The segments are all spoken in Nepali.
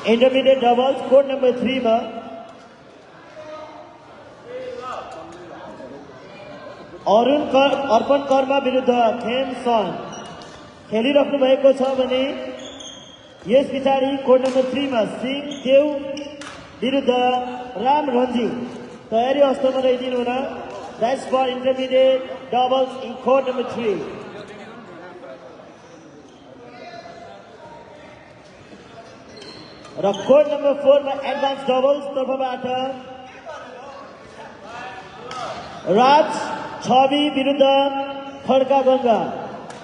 Intermediate doubles, court number 3 मा अर्पण कर्मा विरुद्ध खेम सन खेलिराख्नु भएको छ भने यस पछाडि कोर्ट नम्बर 3 मा सिंह देव विरुद्ध राम रञ्जी तयारी अवस्थामा रहिदिनु हुन। That's for intermediate doubles in court number 3. र कोर्ट नम्बर 4 मा एडभान्स डबल्स तर्फबाट राज छवि विरुद्ध खड्का गंगा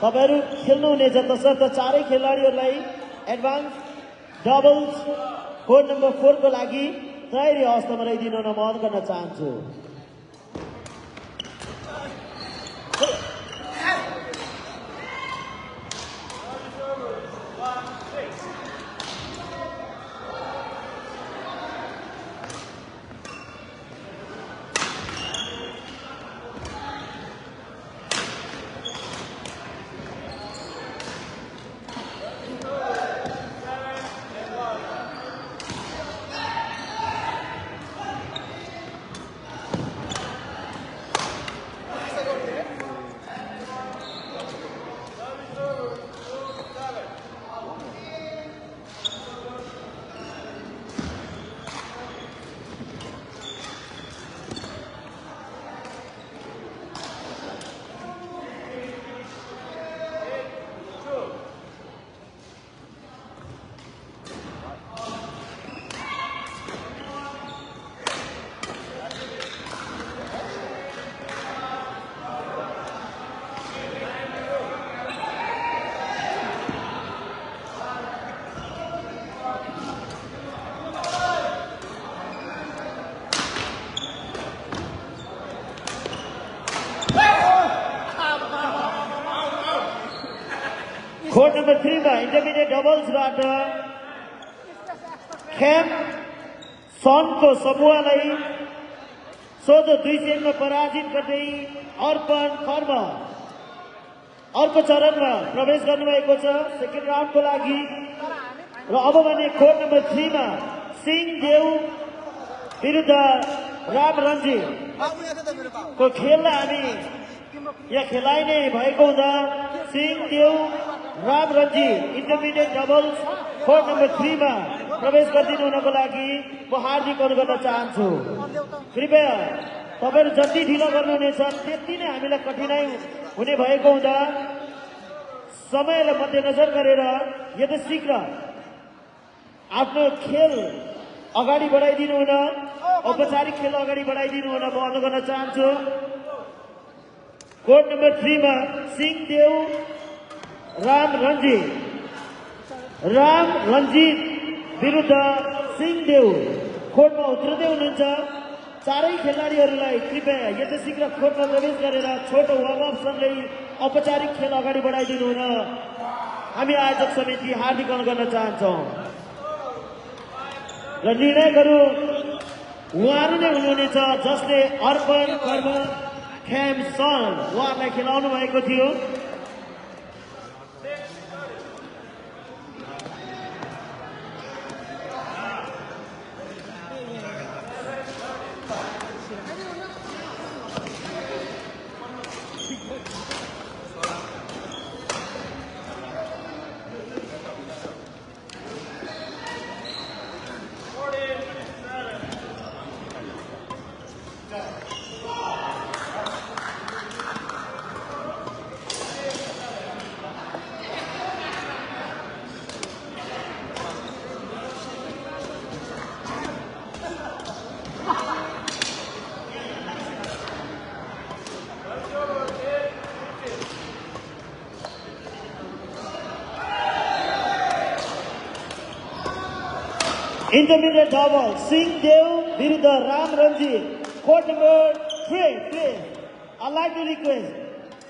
तपाईहरु खेल्नु हुनेछ। तसर्थ चारै खेलाडीहरुलाई एडभान्स डबल्स कोर्ट नम्बर 4 को लागि तयारी अवस्थामा रहिदिनु हुन म अनुरोध गर्न चाहन्छु। कोर्ट नम्बर 3 मा इंटरमीडिएट डबल्स बाट खेम सन को समूहलाई सोझो 2 सेटमा पराजित गर्दै अर्पण कर्मा अर्को चरणमा प्रवेश गर्नुभएको छ सेकेन्ड राउन्डको लागि। र अब भने कोर्ट नम्बर 3 मा सिंह देव विरुद्ध राम रञ्जी को खेललाई हामी यहाँ खेलाइने भएको हुँदा Singh Dev Ram Ranji intermediate doubles court number 3 मा प्रवेश गरिदिनु हुनको लागि म हार्दिक अनुरोध गर्न चाहन्छु। कृपया तपाईहरु जति ढिलो गर्नुहुनेछ त्यति नै हामीलाई कठिनाइ हुने भएको हुँदा समयलाई मध्यनजर गरेर यथाशीघ्र आफ्नो खेल अगाडि बढाइदिनु हुन औपचारिक खेल अगाडि बढाइदिनु हुन म अनुरोध गर्न चाहन्छु। कोर्ट नम्बर 3 मा सिंह देव राम रञ्जित विरुद्ध सिंह देव कोर्टमा उत्रदै हुनुहुन्छ। चारै खेलाडीहरूलाई कृपया यथाशीघ्र कोर्टमा प्रवेश गरेर छोटो वार्मअप सँगै औपचारिक खेल अगाडि बढाइदिनु हुन हामी आयोजक समिति हार्दिक अनुरोध गर्न चाहन्छौँ। र निर्णयहरू उहाँहरू नै हुनुहुनेछ जसले अर्पण कर्म खेम सन उहाँहरूलाई खेलाउनु भएको थियो। Intermediate double, Singh Dev विरुद्ध Ram Ranjit court number 3 please I'd like to request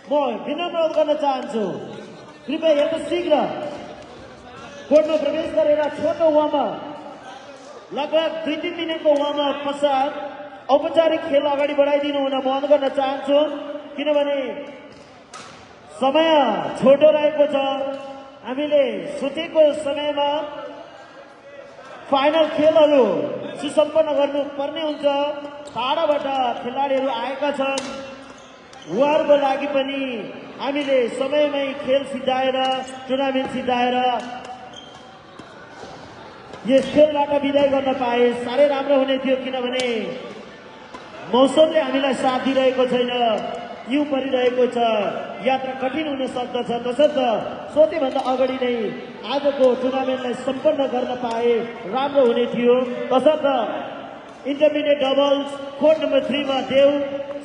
म विनम्र अनुरोध गर्न चाहन्छु कृपया यथाशीघ्र कोर्टमा प्रवेश गरेर छोटो वार्मअप लगभग 2-3 मिनेटको वार्मअप पश्चात औपचारिक खेल अगाडि बढाइदिनु हुन म अनुरोध गर्न चाहन्छु किनभने समय छोटो रहेको छ। हामीले सोचेको समयमा फाइनल खेलहरू सुसम्पन्न गर्नुपर्ने हुन्छ। टाढाबाट खेलाडीहरू आएका छन्। उहाँहरूको लागि पनि हामीले समयमै खेल सिद्धाएर टुर्नामेन्ट सिद्धाएर यस खेलबाट विदाय गर्न पाए साह्रै राम्रो हुने थियो, किनभने मौसमले हामीलाई साथ दिइरहेको छैन, हिउँ परिरहेको छ, यात्रा कठिन हुन सक्दछ। तसर्थ सोधेभन्दा अगाडि नै आजको टुर्नामेन्टलाई सम्पन्न गर्न पाए राम्रो हुने थियो। तसर्थ इन्टरमिडिएट डबल्स कोर्ट नम्बर 3 मा देव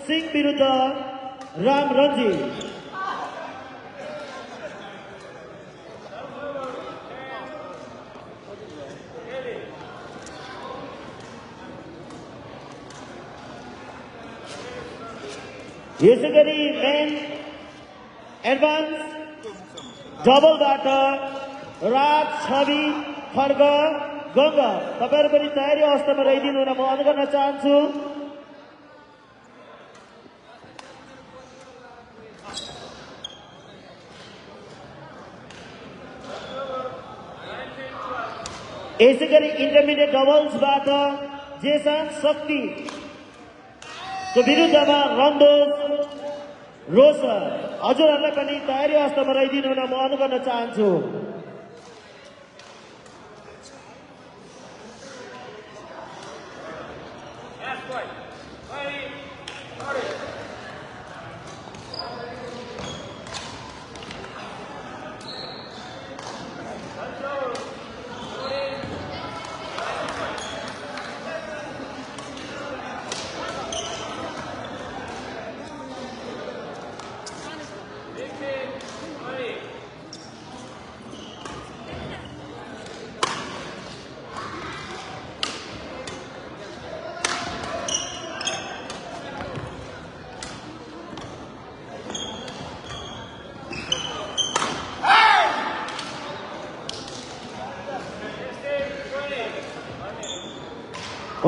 सिंह विरुद्ध राम रञ्जित। यसै गरी मेन एडभान्स डबलबाट राज छवि खड्ग गङ्गा तपाईहरु पनि तयारी अवस्थामा रहिदिनु हुन म अनुरोध गर्न चाहन्छु। यसै गरी इन्टरमिडिएट डबल्सबाट जेसन शक्ति को विरुद्धमा रन्दोज रोसर हजुरहरूलाई पनि तयारी अवस्थामा रहिदिनु हुन म अनुरोध गर्न चाहन्छु।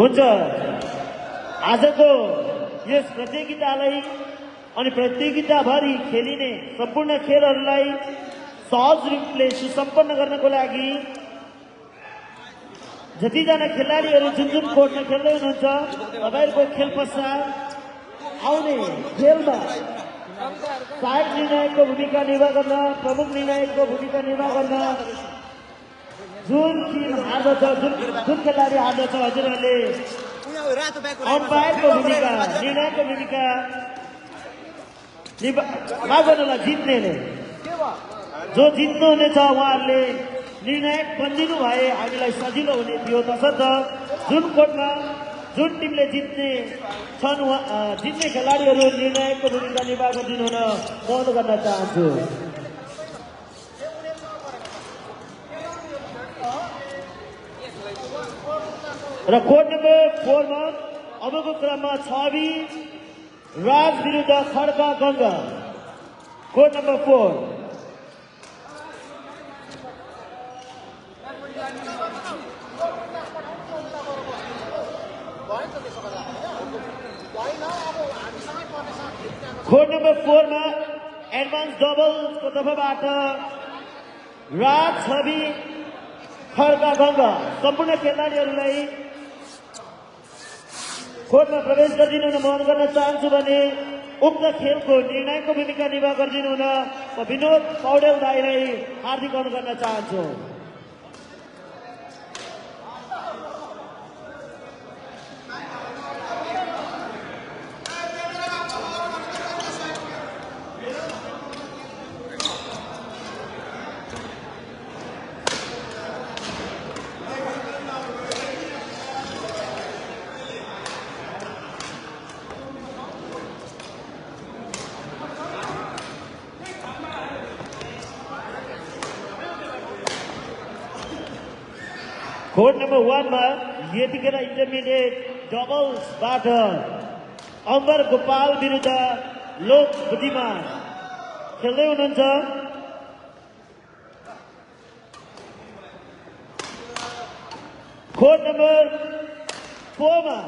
हुन्छ, आजको यस प्रतियोगितालाई अनि प्रतियोगिताभरि खेलिने सम्पूर्ण खेलहरूलाई सहज रूपले सुसम्पन्न गर्नको लागि जतिजना खेलाडीहरू जुन जुन कोर्टमा खेल्दै हुनुहुन्छ तपाईहरुको खेल पश्चात आउने खेलमा सहायक निर्णायकको भूमिका निर्वाह गर्न, प्रमुख निर्णायकको भूमिका निर्वाह गर्न जुन टिम हार्दछ, जुन खेलाडी हार्दछ हजुरहरूले अम्पायरको भूमिका, निर्णायकको भूमिका निर्वाह गर्नलाई जित्नेले जो जित्नुहुनेछ उहाँहरूले निर्णायक बनिदिनु भए हामीलाई सजिलो हुने थियो। तसर्थ जुन कोर्टमा जुन टिमले जित्ने छन् जित्ने खेलाडीहरू निर्णायकको भूमिका निर्वाह गरिदिनु हुन म अनुरोध गर्न चाहन्छु। र कोर्ट नम्बर 4 मा अबको क्रममा छवि राज विरुद्ध Khadka Ganga. Court number 4 court number 4 मा एडभान्स डबल्सको तर्फबाट राज छवि खड्का गङ्गा सम्पूर्ण खेलाडीहरूलाई कोर्टमा प्रवेश गरिदिनु हुन म अनुरोध गर्न चाहन्छु भने उक्त खेलको निर्णायकको भूमिका निर्वाह गरिदिनु हुन म विनोद पौडेल दाइलाई हार्दिक अनुरोध गर्न चाहन्छु। कोर्ट नम्बर 1 मा यतिखेर इन्टरमिडिएट डबल्सबाट अम्बर गोपाल विरुद्ध लोक बुद्धिमान खेल्दै हुनुहुन्छ। कोर्ट नम्बर 4 मा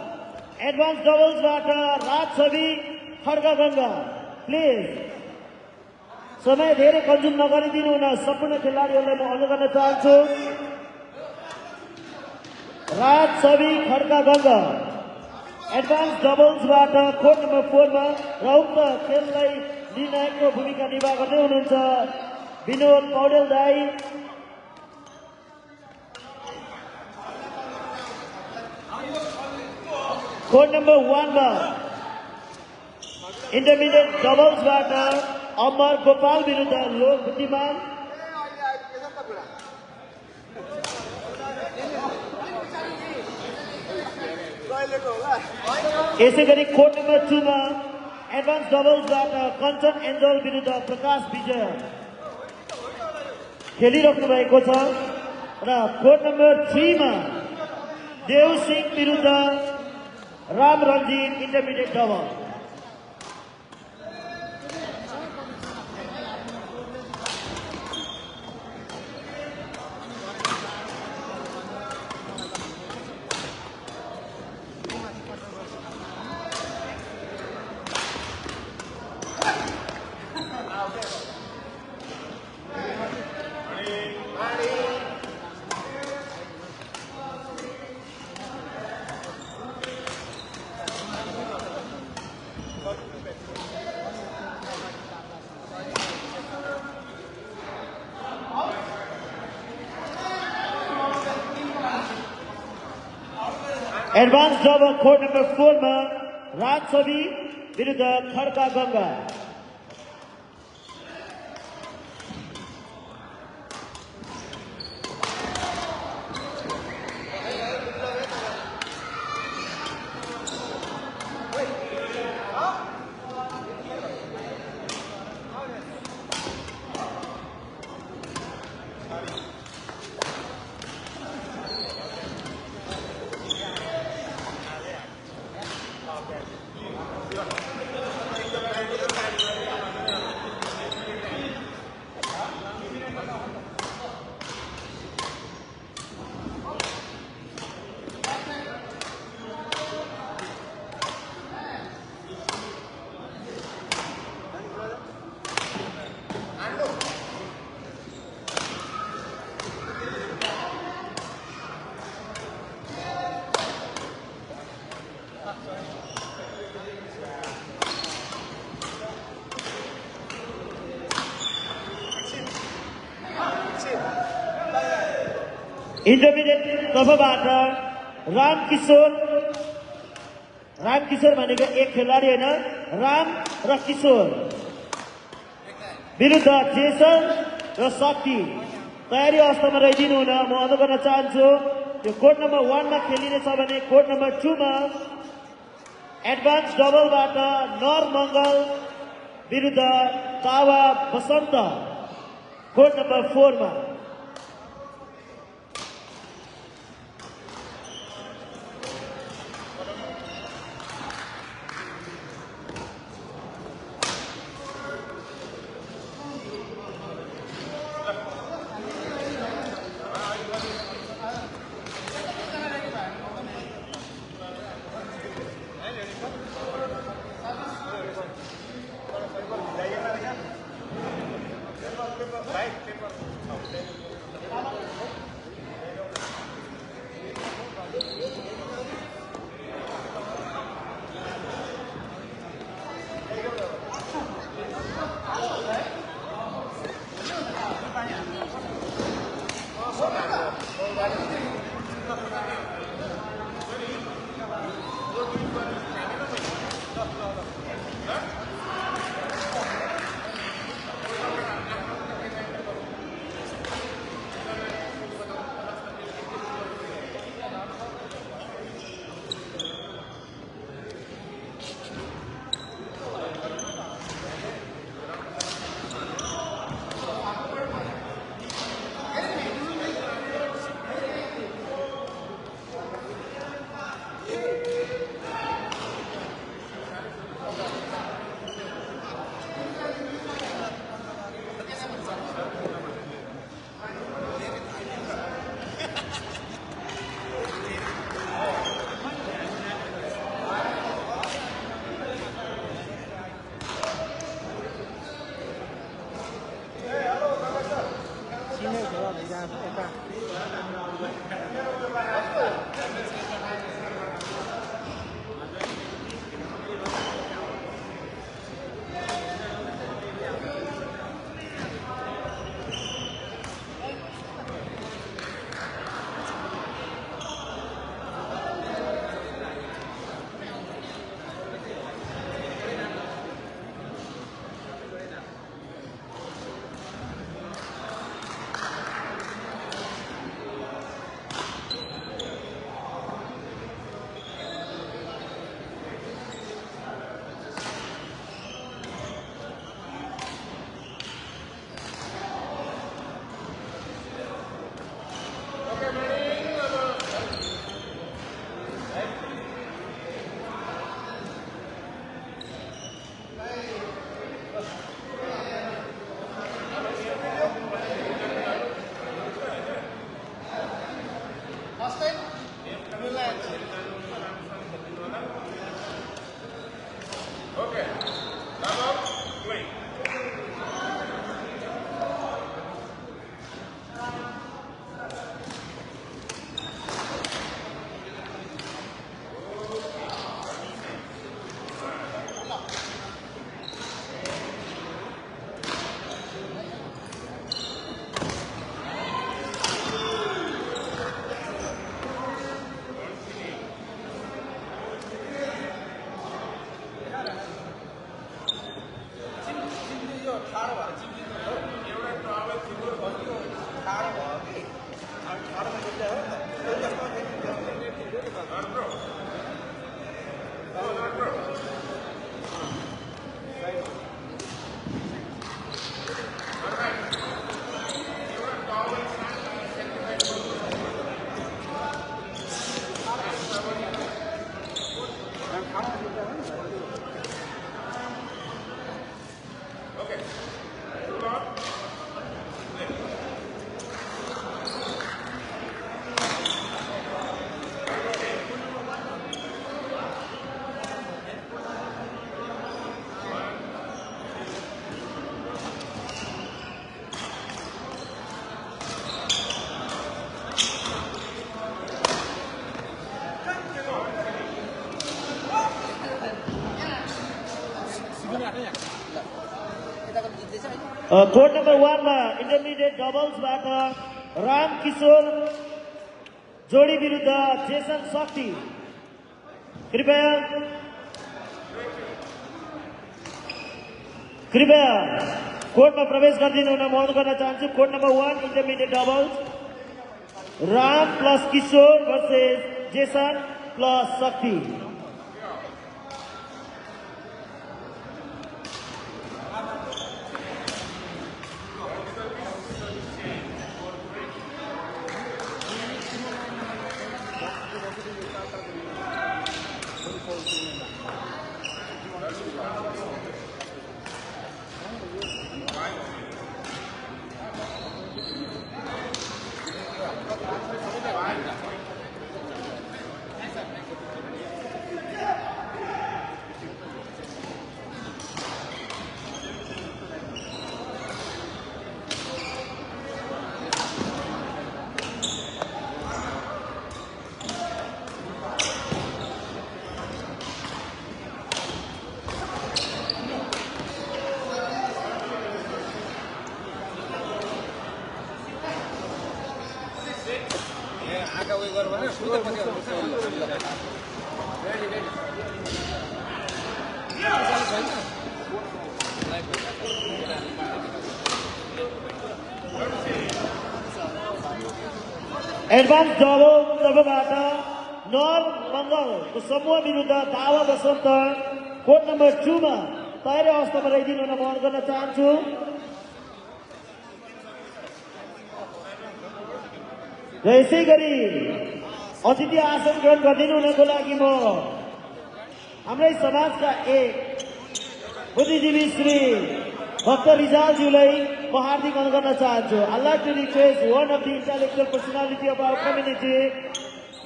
advance डबल्सबाट Raj Chhavi Khadka Ganga. Please समय धेरै कन्ज्युम नगरिदिनु हुन सम्पूर्ण खेलाडीहरूलाई म अनुरोध गर्न चाहन्छु। राज छवि खड्का गङ्गा एडभान्स डबल्सबाट कोर्ट नम्बर 4 मा र उक्त खेललाई निर्णायकको भूमिका निर्वाह गर्दै हुनुहुन्छ विनोद पौडेल दाई। कोर्ट नम्बर 1 मा इन्टरमिडिएट डबल्सबाट अमर गोपाल विरुद्ध लोक बुद्धिमान। यसै गरी कोर्ट नम्बर 2 मा एडभान्स डबल्सबाट कञ्चन एन्जल विरुद्ध प्रकाश विजय खेलिराख्नु भएको छ र कोर्ट नम्बर 3 मा देव सिंह विरुद्ध Ram Ranjit intermediate double. Advance double court number 4 मा राज छवि विरुद्ध खड्का गङ्गा। इन्टरमिडिएट तर्फबाट रामकिशोर भनेको एक खेलाडी होइन, राम र किशोर विरुद्ध जेसन र शक्ति तयारी अवस्थामा रहिदिनु हुन म अनुरोध गर्न चाहन्छु। यो कोर्ट नम्बर 1 मा खेलिनेछ भने कोर्ट नम्बर 2 मा एडभान्स डबलबाट नर मङ्गल विरुद्ध तावा बसन्त कोर्ट नम्बर 4 मा। Court number 1 मा intermediate doubles बाट राम किशोर जोडी विरुद्ध जेसन शक्ति कृपया कोर्टमा प्रवेश गरिदिनु हुन म अनुरोध गर्न चाहन्छु। Court number 1 intermediate doubles Ram plus Kishor versus Jason plus Shakti. Advance double तर्फबाट नर मङ्गलको समूह विरुद्ध दावा बसन्त कोर्ट नम्बर 2 मा तयारी अवस्थामा रहिदिनु हुन म अनुरोध गर्न चाहन्छु। र यसै गरी अतिथि आसन ग्रहण गरिदिनु हुनको लागि म हाम्रै समाजका एक बुद्धिजीवी श्री भक्त रिजालज्यूलाई म हार्दिक अनुरोध गर्न चाहन्छु। I'd like to request one of the intellectual personality of our community,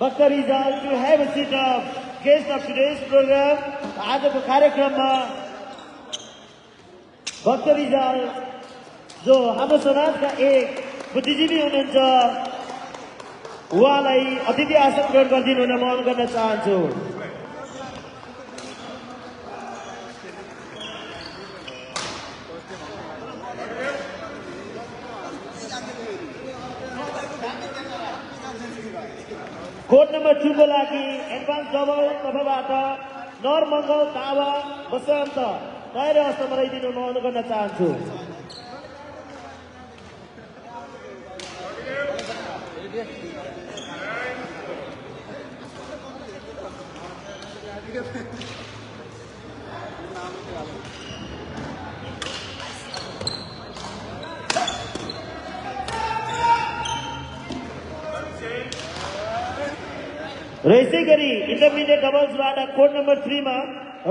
Bhakta Rizal, to have a seat of guest of today's program. आजको कार्यक्रममा भक्त रिजाल जो हाम्रो समाजका एक बुद्धिजीवी हुनुहुन्छ उहाँलाई अतिथि आसन ग्रहण गरिदिनु हुन म अनुरोध गर्न चाहन्छु। कोर्ट नम्बर 2 को लागि एडभान्स डबल तर्फबाट नर मङ्गल दावा बसन्त तयारी अवस्थामा रहिदिनु म अनुरोध गर्न चाहन्छु। र यसै गरी इन्टरमिडिएट डबल्सबाट कोर्ट नम्बर 3 मा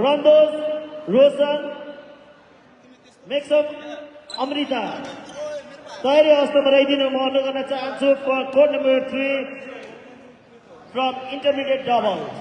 रन्दोज रोशन मेक्सम अमृता तयारी अवस्थामा रहिदिनु म अनुरोध गर्न चाहन्छु। For court number 3 from intermediate doubles.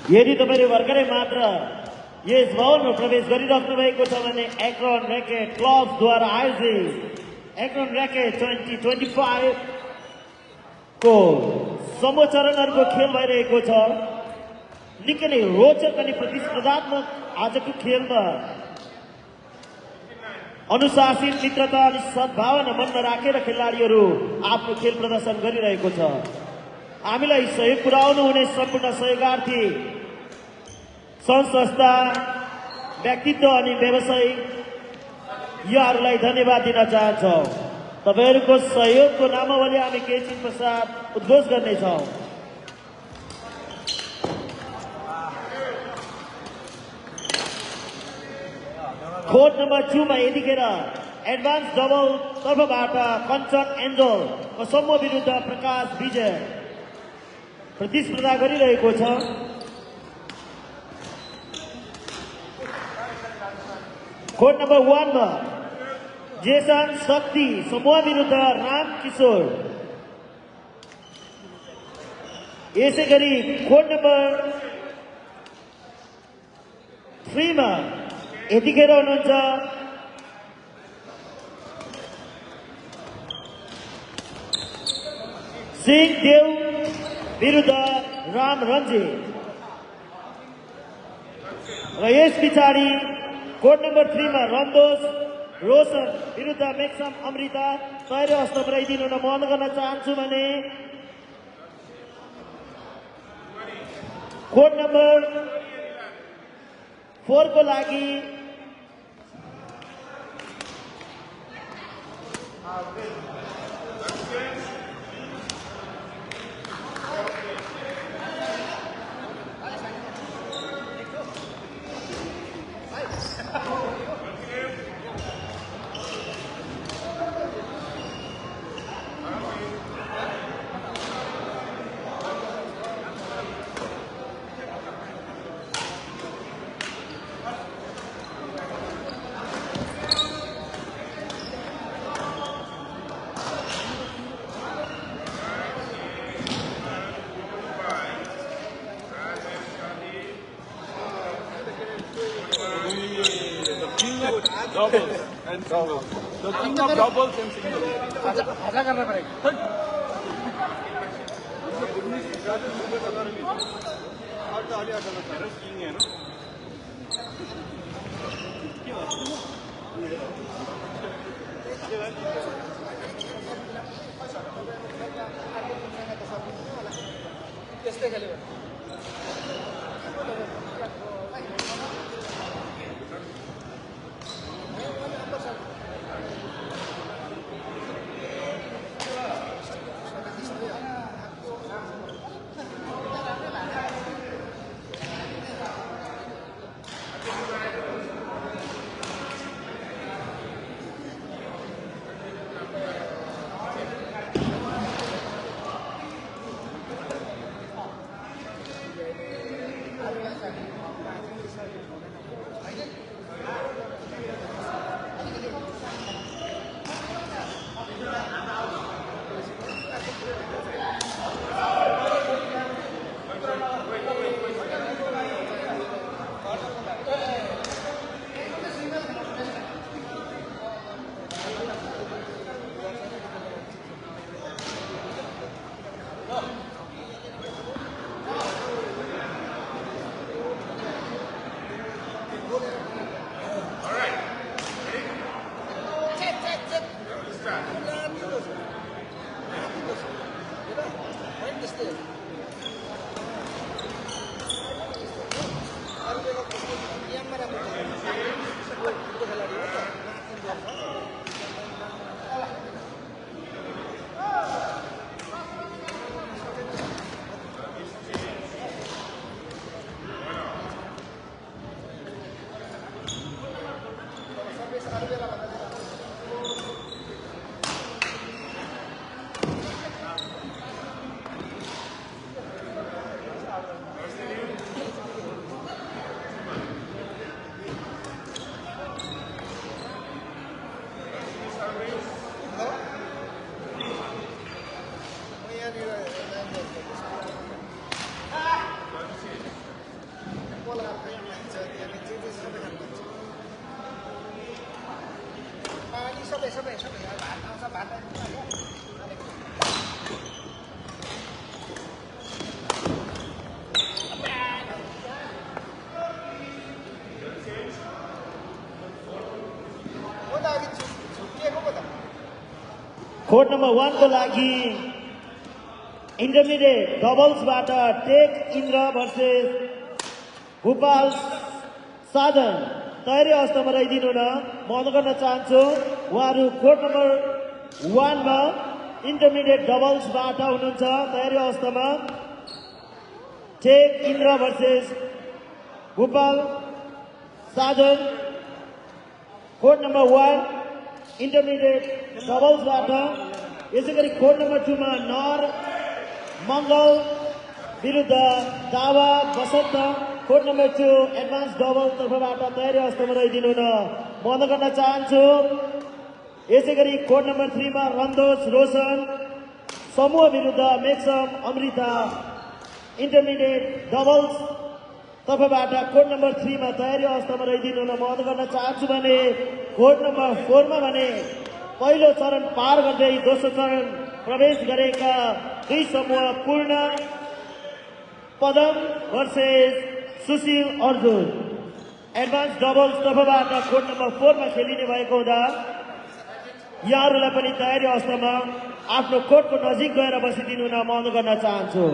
यदि तपाईले भर्खरै मात्र यस भवनमा प्रवेश गरिराख्नु भएको छ भने एक्रोन र्याकेट क्लब्स द्वारा आयोजित एक्रोन र्याकेट 2025 को समूह चरणहरूको खेल भइरहेको छ। निकै नै रोचक अनि प्रतिस्पर्धात्मक आजको खेलमा अनुशासित मित्रता अनि सद्भावना मनमा राखेर खेलाडीहरू आफ्नो खेल प्रदर्शन गरिरहेको छ। हामीलाई सहयोग पुर्याउनु हुने सम्पूर्ण सहयोगार्थी संस्था व्यक्तित्व अनि व्यवसायी यहाँहरूलाई धन्यवाद दिन चाहन्छौँ। तपाईहरूको सहयोगको नामावली हामी केही क्षण पश्चात उद्घोष गर्नेछौँ। कोर्ट नम्बर 2 मा यतिखेर एडभान्स डबल तर्फबाट कञ्चन एन्जलको समूह विरुद्ध प्रकाश विजय प्रतिस्पर्धा गरिरहेको छ। कोर्ट नम्बर 1 मा जेसन शक्ति समूह विरुद्ध राम किशोर। यसै गरी कोर्ट नम्बर 3 मा यतिखेर हुनुहुन्छ सिंह देव विरुद्ध राम रञ्जित र यस पछाडि कोर्ट नम्बर 3 मा रन्दोष रोशन विरुद्ध मेक्सम अमृता तयारी हस्त पुर्याइदिनु हुन मन गर्न चाहन्छु भने कोर्ट नम्बर 4 को लागि doubles and singles. The king of doubles and singles. त्यस्तै खेल्यो कोर्ट नम्बर 1 को लागि इन्टरमिडिएट डबल्सबाट टेक इन्द्र भर्सेस भूपाल साधन तयारी अवस्थामा रहिदिनु न म अनुरोध गर्न चाहन्छु। उहाँहरू कोर्ट नम्बर 1 मा इन्टरमिडिएट डबल्सबाट हुनुहुन्छ तयारी अवस्थामा। टेक इन्द्र भर्सेस भूपाल साधन कोर्ट नम्बर 1 इन्टरमिडिएट डबल्सबाट। यसै गरी कोर्ट नम्बर 2 मा नर मङ्गल विरुद्ध दावा बसन्त कोर्ट नम्बर 2 एडभान्स डबल तर्फबाट तयारी अवस्थामा रहिदिनु न म अनुरोध गर्न चाहन्छु। यसै गरी कोर्ट नम्बर 3 मा रन्दोज रोशन समूह विरुद्ध मेक्सम अमृता इन्टरमिडिएट डबल्स तर्फबाट कोर्ट नम्बर 3 मा तयारी अवस्थामा रहिदिनु न म अनुरोध गर्न चाहन्छु। भने कोर्ट नम्बर 4 मा भने पहिलो चरण पार गर्दै दोस्रो चरण प्रवेश गरेका दुई समूह Purna Padam versus Sushil Arjun advance doubles तर्फबाट कोर्ट नम्बर 4 मा खेलिने भएको हुँदा यहाँहरूलाई पनि तयारी अवस्थामा आफ्नो कोर्टको नजिक गएर बसिदिनु न म अनुरोध गर्न चाहन्छु।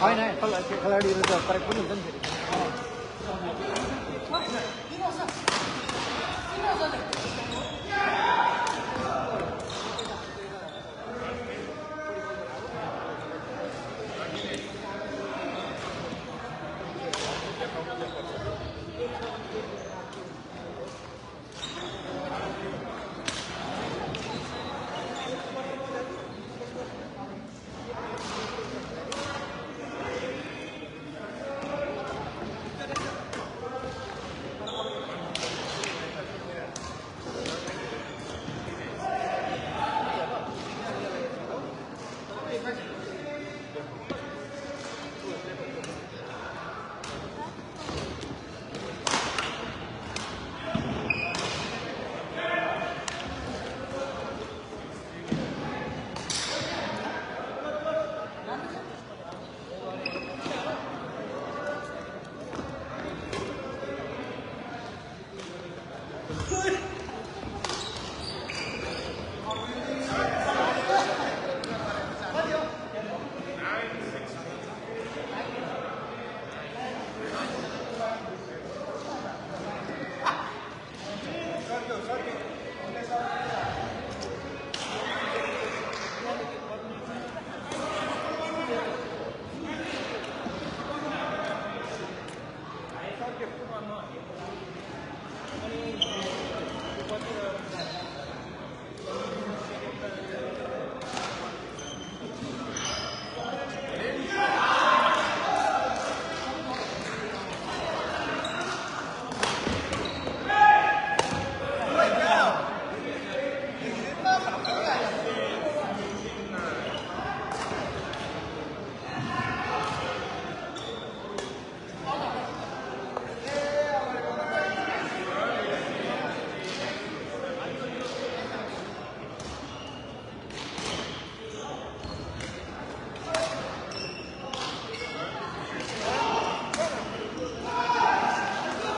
होइन खेलाडीहरू त फरक पनि हुन्छ नि फेरि